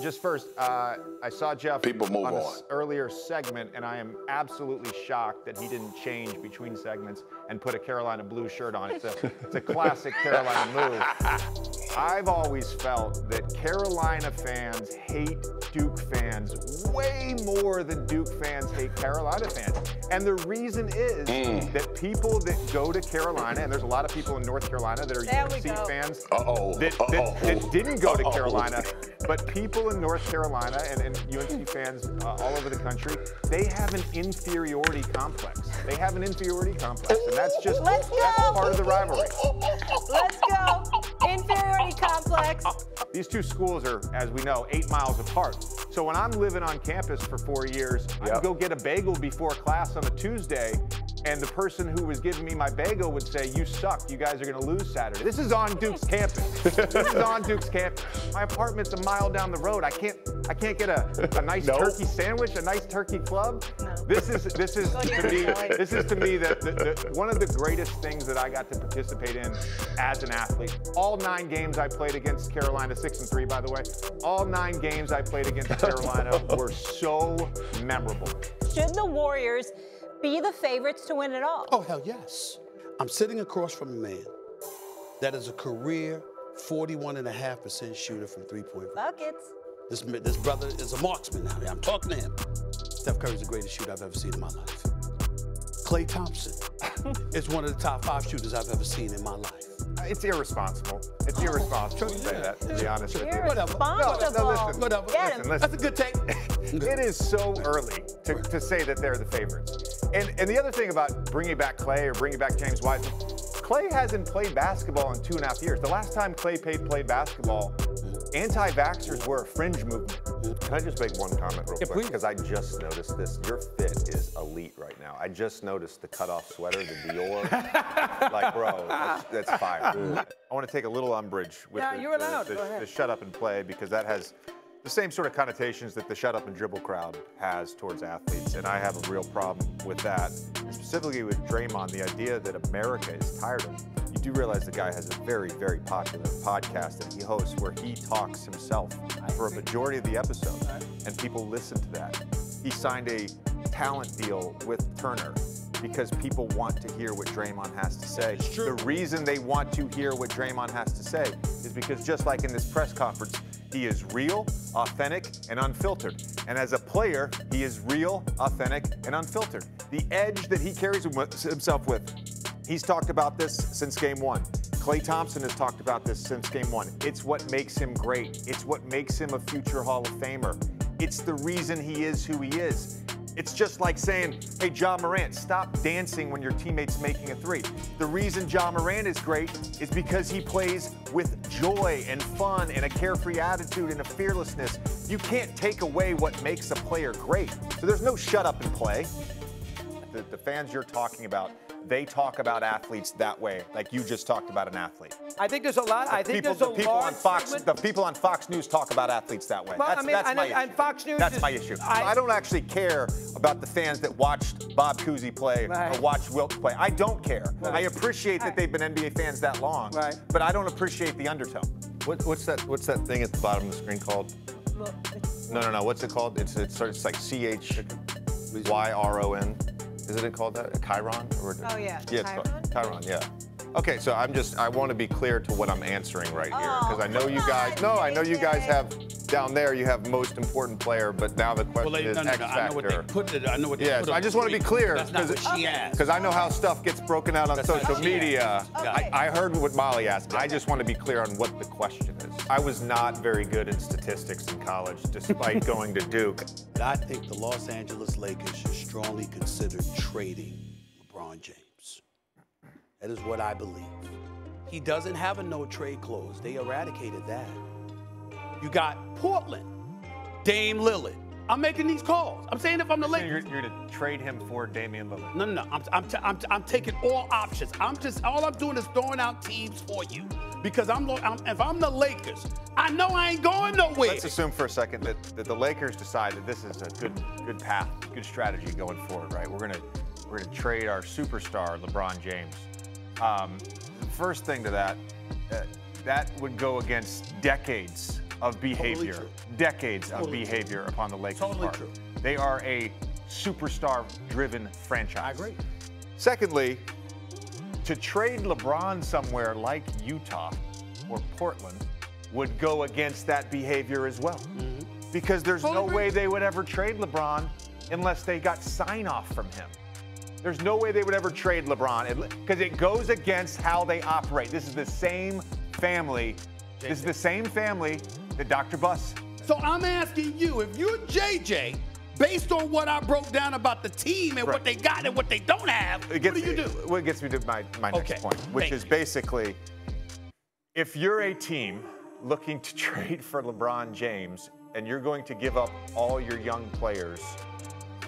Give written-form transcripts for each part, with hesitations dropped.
Just first, I saw Jeff on this earlier segment, and I am absolutely shocked that he didn't change between segments and put a Carolina blue shirt on. It's a classic Carolina move. I've always felt that Carolina fans hate Duke fans way more than Duke fans hate Carolina fans. And the reason is that people that go to Carolina, and there's a lot of people in North Carolina that are UNC fans that didn't go to Carolina, but people in North Carolina and UNC fans all over the country, they have an inferiority complex. They have an inferiority complex, and that's just that's part of the rivalry. Let's go. Inferiority complex. These two schools are, as we know, 8 miles apart. So when I'm living on campus for 4 years, I'd go get a bagel before class on a Tuesday, and the person who was giving me my bagel would say, "You suck. You guys are going to lose Saturday." This is on Duke's campus. This is on Duke's campus. My apartment's a mile down the road. I can't get a nice turkey sandwich, a nice turkey club. No. This is to me the one of the greatest things that I got to participate in as an athlete. All 9 games I played against Carolina, 6-3 by the way. All 9 games I played against Carolina were so memorable. Should the Warriors be the favorites to win it all? Oh, hell yes. I'm sitting across from a man that is a career 41.5% shooter from three-point range. Buckets. This brother is a marksman now. I'm talking to him. Steph Curry's the greatest shooter I've ever seen in my life. Klay Thompson is one of the top 5 shooters I've ever seen in my life. It's irresponsible. It's irresponsible to say that, to be honest with you. Irresponsible. Listen. That's a good take. It is so early to say that they're the favorites. And the other thing about bringing back Klay or bringing back James Wiseman, Klay hasn't played basketball in 2.5 years. The last time Klay played basketball, anti-vaxxers were a fringe movement. Can I just make one comment real quick? Because I just noticed this. Your fit is elite right now. I just noticed the cutoff sweater, the Dior. Like, bro, that's fire. I want to take a little umbrage with the shut up and play, because that has the same sort of connotations that the shut up and dribble crowd has towards athletes. And I have a real problem with that. Specifically with Draymond, the idea that America is tired of him. You do realize the guy has a very, very popular podcast that he hosts where he talks himself for a majority of the episode, and people listen to that. He signed a talent deal with Turner because people want to hear what Draymond has to say. The reason they want to hear what Draymond has to say is because, just like in this press conference, he is real, authentic, and unfiltered. And as a player, he is real, authentic, and unfiltered. The edge that he carries himself with, he's talked about this since game 1. Klay Thompson has talked about this since game 1. It's what makes him great. It's what makes him a future Hall of Famer. It's the reason he is who he is. It's just like saying, hey, Ja Morant, stop dancing when your teammate's making a 3. The reason Ja Morant is great is because he plays with joy and fun and a carefree attitude and a fearlessness. You can't take away what makes a player great. So there's no shut up and play. The fans you're talking about, they talk about athletes that way, like you just talked about an athlete. I think there's a lot. The people on Fox News talk about athletes that way. Well, That's my issue. And Fox News. That's my issue. I don't actually care about the fans that watched Bob Cousy play or watched Wilt play. I don't care. I appreciate that they've been NBA fans that long, but I don't appreciate the undertone. What's that thing at the bottom of the screen called? No. What's it called? It's like CHYRON. Isn't it called that? A Chiron? Oh, yeah. Yeah, it's called Chiron, yeah. Okay, so I want to be clear to what I'm answering right here, because I know you guys have, down there you have most important player, but now the question is X factor. I know what they put it. I know what they put. I just want to be clear, That's not what she asked. because I know how stuff gets broken out on social media. Okay. I heard what Molly asked. I just want to be clear on what the question is. I was not very good in statistics in college, despite going to Duke. I think the Los Angeles Lakers should strongly consider trading LeBron James. That is what I believe. He doesn't have a no-trade clause. They eradicated that. You got Portland, Dame Lillard. I'm making these calls. I'm saying if I'm the Lakers. You're going to trade him for Damian Lillard. No. I'm taking all options. All I'm doing is throwing out teams for you. Because if I'm the Lakers, I know I ain't going nowhere. Let's assume for a second that the Lakers decide that this is a good path, good strategy going forward, right? We're gonna trade our superstar LeBron James. The first thing to that would go against decades of behavior, true. decades of Totally behavior upon the Lakers' Totally part. true. They are a superstar-driven franchise. I agree. Secondly, to trade LeBron somewhere like Utah or Portland would go against that behavior as well. Because there's no way they would ever trade LeBron unless they got sign-off from him. There's no way they would ever trade LeBron because it goes against how they operate. This is the same family. JJ. This is the same family that Dr. Buss. So I'm asking you, if you're JJ, based on what I broke down about the team and what they got and what they don't have, what do you do? What gets me to my next point, which is basically, if you're a team looking to trade for LeBron James and you're going to give up all your young players,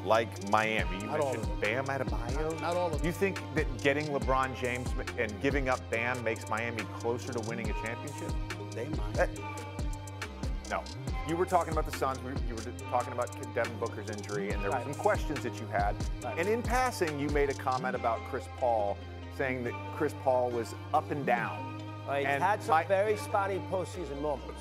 like Miami. You mentioned Bam Adebayo. Not all of them. You think that getting LeBron James and giving up Bam makes Miami closer to winning a championship? They might. No. You were talking about the Suns. You were talking about Devin Booker's injury, and there were some questions that you had. And in passing, you made a comment about Chris Paul, saying that Chris Paul was up and down. He had some very spotty postseason moments.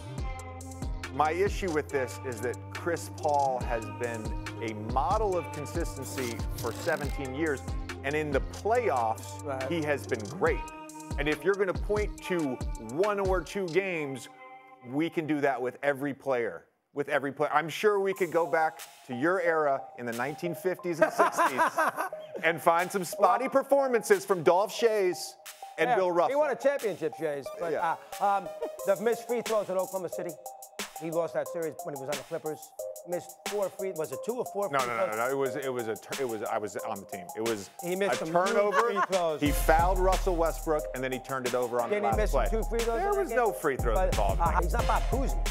My issue with this is that Chris Paul has been a model of consistency for 17 years, and in the playoffs, he has been great. And if you're going to point to 1 or 2 games, we can do that with every player. I'm sure we could go back to your era in the 1950s and 60s and find some spotty performances from Dolph Shays and Bill Russell. He won a championship, Shays. But the missed free throws at Oklahoma City. He lost that series when he was on the Clippers. Missed 4 free. Was it 2 or 4? No. It was. I was on the team. It was he missed a turnover. Free throws. He fouled Russell Westbrook, and then he turned it over on the last play. Didn't he miss some 2 free throws? There was no free throws involved. He's not Bob Cousy.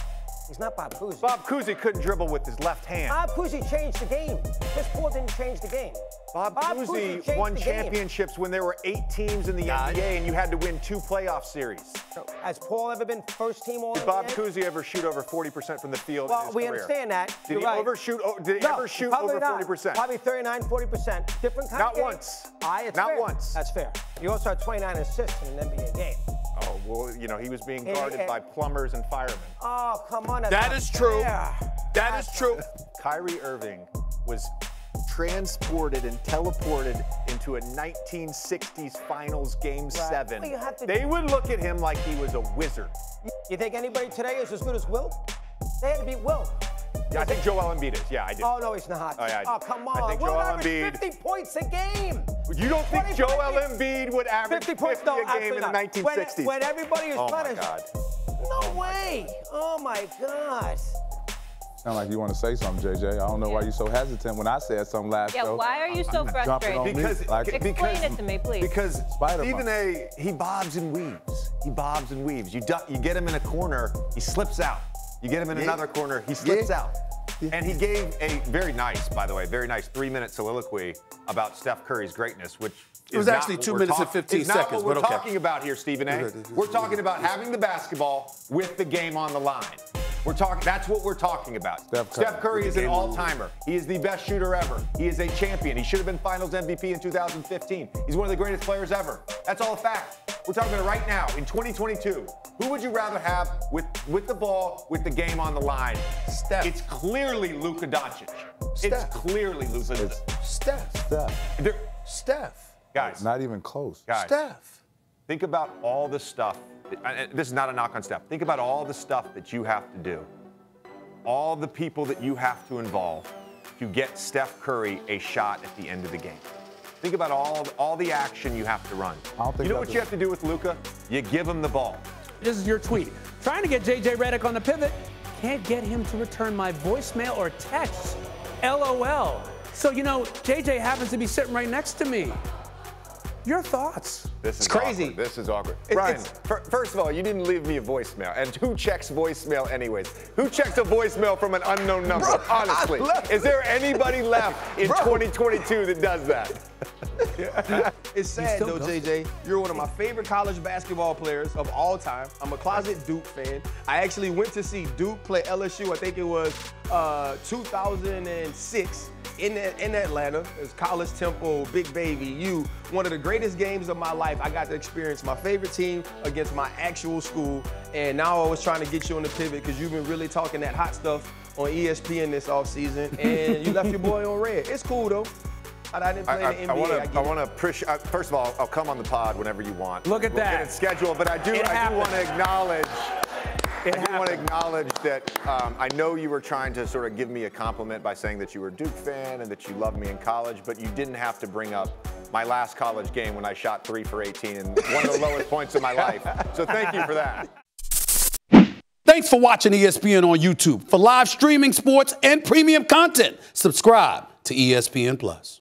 He's not Bob Cousy. Bob Cousy couldn't dribble with his left hand. Bob Cousy changed the game. Chris Paul didn't change the game. Bob Cousy won championships when there were 8 teams in the NBA and you had to win 2 playoff series. Has Paul ever been first team all? Did Bob Cousy ever shoot over 40% from the field in his career? We understand that. Did he overshoot? Did he ever shoot over 40%? Probably 39, 40%. Different kind of game. Not once. Not once. That's fair. He also had 29 assists in an NBA game. Oh, well, you know, he was being guarded by plumbers and firemen. Oh, come on. That is true. That is true. Kyrie Irving was transported and teleported into a 1960s finals game 7. They would look at him like he was a wizard. You think anybody today is as good as Will? They had to beat Will. Yeah, I think Joel Embiid is. Yeah, I do. Oh, no, he's not. Oh, yeah, oh come on. I think Joel Embiid. 50 points a game. You don't think Joel Embiid would average 50 points a game in the 1960s? When everybody is trying to... God. No way. Oh, my God. Sound like you want to say something, JJ. I don't know why you're so hesitant when I said something last show. Yeah, why are you so frustrated? Explain it to me, please. Because Stephen A., he bobs and weaves. He bobs and weaves. You get him in a corner, he slips out. You get him in another corner, he slips out. And he gave a very nice, by the way, very nice 3-minute soliloquy about Steph Curry's greatness, which it was actually 2 minutes and 15 seconds, but okay. We're talking about here, Stephen A. We're talking about having the basketball with the game on the line. That's what we're talking about. Steph Curry is an all-timer. He is the best shooter ever. He is a champion. He should have been Finals MVP in 2015. He's one of the greatest players ever. That's all a fact. We're talking about right now, in 2022. Who would you rather have with the ball, with the game on the line? Steph. It's clearly Luka Doncic. It's clearly Luka Doncic. Steph. Guys. Not even close. Guys. Steph. Think about all the stuff. This is not a knock on Steph. Think about all the stuff that you have to do. All the people that you have to involve to get Steph Curry a shot at the end of the game. Think about all the action you have to run. You know what you have to do with Luka? You give him the ball. This is your tweet. Trying to get JJ Redick on the pivot. Can't get him to return my voicemail or text. LOL. So, you know, JJ happens to be sitting right next to me. Your thoughts? This is crazy. Awkward. This is awkward. Brian, first of all, you didn't leave me a voicemail. And who checks voicemail anyways? Who checks a voicemail from an unknown number? Honestly. Is there anybody left in 2022 that does that? It's sad though, JJ. You're one of my favorite college basketball players of all time. I'm a closet Duke fan. I actually went to see Duke play LSU. I think it was 2006 in Atlanta. It's College Temple, Big Baby, you. One of the greatest games of my life. I got to experience my favorite team against my actual school. And now I was trying to get you on the pivot because you've been really talking that hot stuff on ESPN this offseason. And you left your boy on red. It's cool though. I didn't play in the NBA. I want to appreciate. First of all, I'll come on the pod whenever you want. Look at that. We'll get it scheduled, but I do want to acknowledge. I want to acknowledge that I know you were trying to sort of give me a compliment by saying that you were a Duke fan and that you loved me in college, but you didn't have to bring up my last college game when I shot 3 for 18 and one of the lowest points of my life. So thank you for that. Thanks for watching ESPN on YouTube. For live streaming sports and premium content, subscribe to ESPN+.